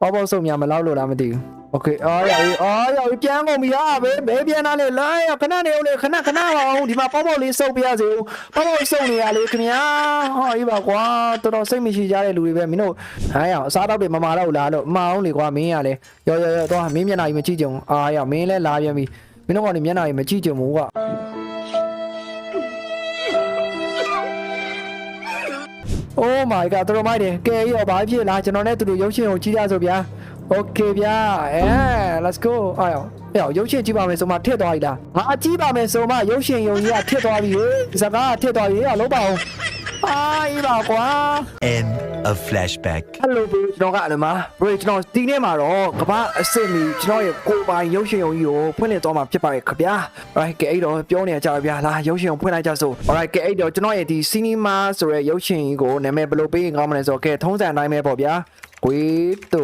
ဘောပေါစုံများမလောက်လို့လားမသိဘူးโอเคအော်ရောက်ပြန်ကုန်ပြီဟာဘေးပြန်လာလေလာရခဏနေဦးလေခဏပါအောင်ဒီမှာပေါပေါလေးစုပ်ပြရစေဦးပေါပေါစုပ်နေရလေခင်ဗျာဟောအေးပါကွာတော်တော်စိတ်မရှိကြတဲ့လူတွေပဲမင်းတို့ဟဲ့အောင်အစားတော့တွေမမာတော့လားလို့မအောင်လေကွာမင်းရလေရောတော့မင်းမျက်နှာကြီးမကြည့်ကြုံရောက်မင်းလဲလာပြန်ပြီမင်းတို့ကောင်ဒီမျက်နှာကြီးမကြည့်ကြုံဘူးကွာOh my god တော်မိုက်တယ်ကဲရောဘာဖြစ်လားကျွန်တော်နဲ့သူတို့ရုပ်ရှင်ကိုကြည့်ရဆိုဗျာ Okay ဗျာlet's go ရုပ်ရှင်ကြည့်ပါမယ်ဆိုမှထစ်သွားပြီလားငါကြည့်ပါမယ်ဆိုမှရုပ်ရှင်ယုံကြီးကထစ်သွားပြီစကားကထစ်သွားပြီလုံးပါအောင်အေးပါကွာ End of flashback Hello ကျွန်တော်ကအလမ bro ကျွန်တော်ဒီနေ့မှာတော့ကမ္ဘာအစစ်မီကျွန်တော်ရဲ့ကိုပိုင်ရုပ်ရှင်ယုံကြီးကိုဖွင့်လှစ်သွားမှာဖြစ်ပါရဲ့ခင်ဗျာ Alright ကဲအဲ့တော့ပြောနေကြပါဗျာလာရုပ်ရှင်ကိုဖွင့်လိုက်ကြစို့ Alright ကဲအဲ့တော့ကျွန်တော်ရဲ့ဒီ cinema ဆိုတဲ့ရုပ်ရှင်ကြီးကိုနာမည်ဘယ်လိုပေးရင်ကောင်းမလဲဆိုတော့ကဲထုံးစံအတိုင်းပဲပေါ့ဗျာကွေးတူ